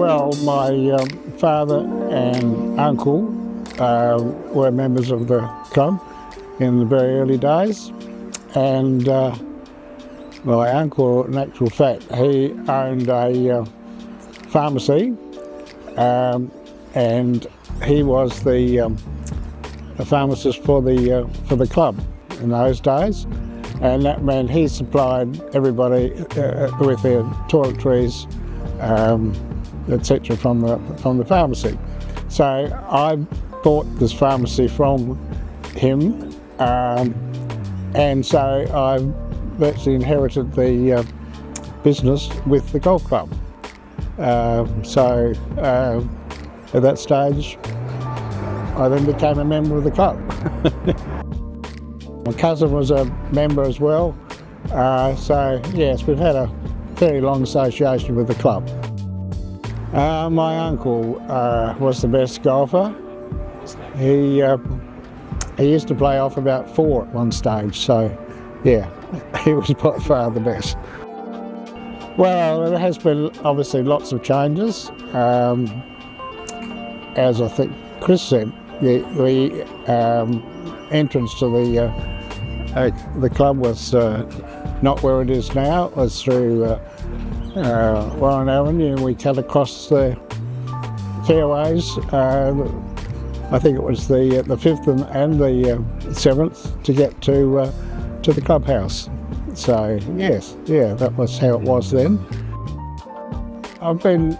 Well, my father and uncle were members of the club in the very early days, and my uncle, in actual fact, he owned a pharmacy, and he was the pharmacist for the club in those days, and that meant he supplied everybody with their toiletries, etc. from the pharmacy. So I bought this pharmacy from him, and so I virtually inherited the business with the golf club. So at that stage, I then became a member of the club. My cousin was a member as well, so yes, we've had a very long association with the club. My uncle was the best golfer. He used to play off about 4 at one stage, so yeah, he was by far the best. Well, there has been obviously lots of changes. As I think Chris said, the entrance to the club was not where it is now. It was through Warren Avenue, and we cut across the fairways. I think it was the 5th and the 7th to get to the clubhouse. So yes, yeah, that was how it was then. I've been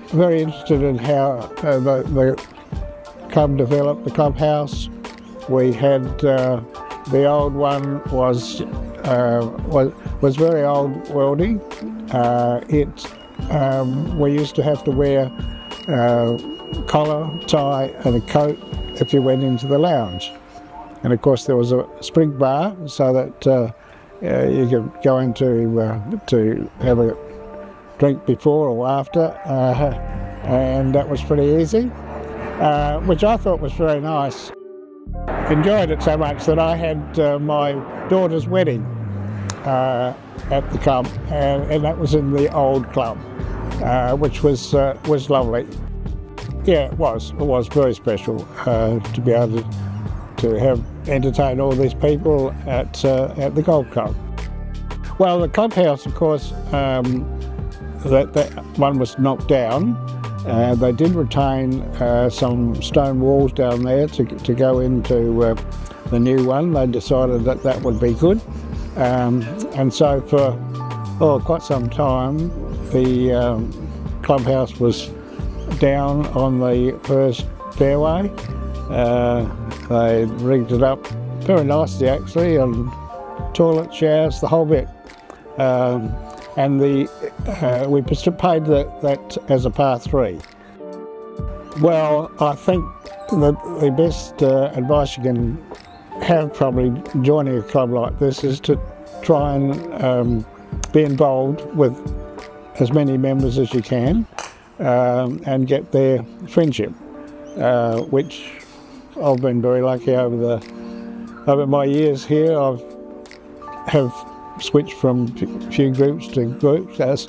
very interested in how the club developed, the clubhouse. We had the old one was very old worldy. We used to have to wear collar, tie and a coat if you went into the lounge. And of course there was a spring bar so that you could go into to have a drink before or after, and that was pretty easy, which I thought was very nice. Enjoyed it so much that I had my daughter's wedding at the club, and that was in the old club, which was lovely. Yeah, it was very special to be able to have entertain all these people at the golf club. Well, the clubhouse, of course, that one was knocked down. They did retain some stone walls down there to go into the new one. They decided that that would be good, and so for quite some time the clubhouse was down on the first fairway. They rigged it up very nicely actually, and toilet, showers, the whole bit. And we paid that as a par 3. Well, I think that the best advice you can have probably joining a club like this is to try and be involved with as many members as you can, and get their friendship, which I've been very lucky over my years here. I have switched from few groups to groups as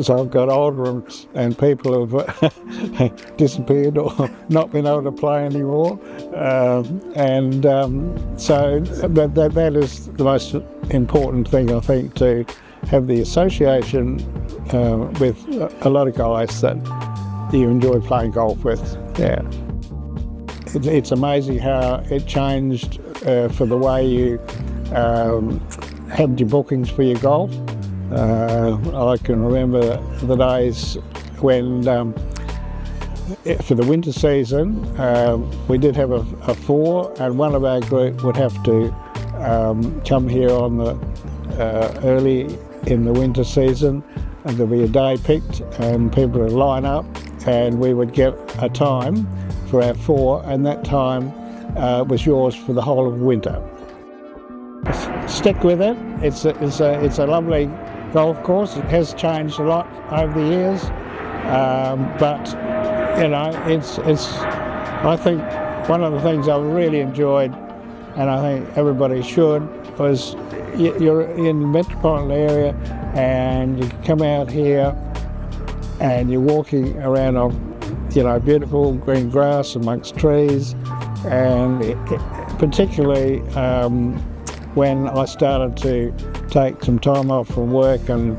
I've got older, and people have disappeared or not been able to play anymore, so that is the most important thing, I think, to have the association with a lot of guys that you enjoy playing golf with. Yeah, it's amazing how it changed for the way you had your bookings for your golf. I can remember the days when, for the winter season, we did have a 4, and one of our group would have to come here on the early in the winter season, and there'd be a day picked, and people would line up, and we would get a time for our 4, and that time was yours for the whole of winter. Stick with it. It's a lovely golf course. It has changed a lot over the years, but you know, it's. I think one of the things I really enjoyed, and I think everybody should, was you're in the metropolitan area and you come out here and you're walking around on, you know, beautiful green grass amongst trees, and particularly when I started to take some time off from work and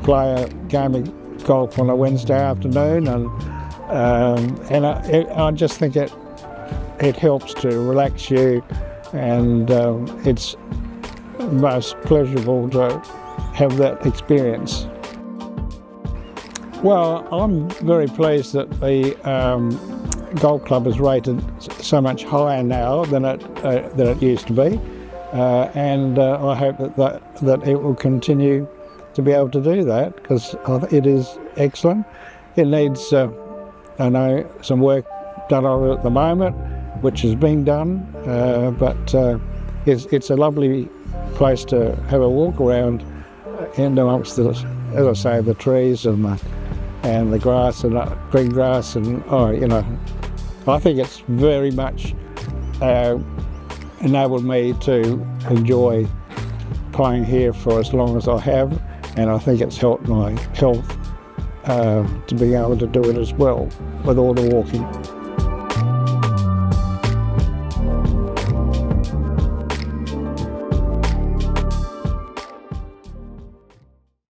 play a game of golf on a Wednesday afternoon, and I just think it helps to relax you, and it's most pleasurable to have that experience. Well, I'm very pleased that the golf club is rated so much higher now than it used to be, and I hope that it will continue to be able to do that, because it is excellent. It needs, I know, some work done on it at the moment, which is being done, but it's a lovely place to have a walk around in amongst the, as I say, the trees and the grass and green grass, and you know, I think it's very much enabled me to enjoy playing here for as long as I have, and I think it's helped my health to be able to do it as well with all the walking.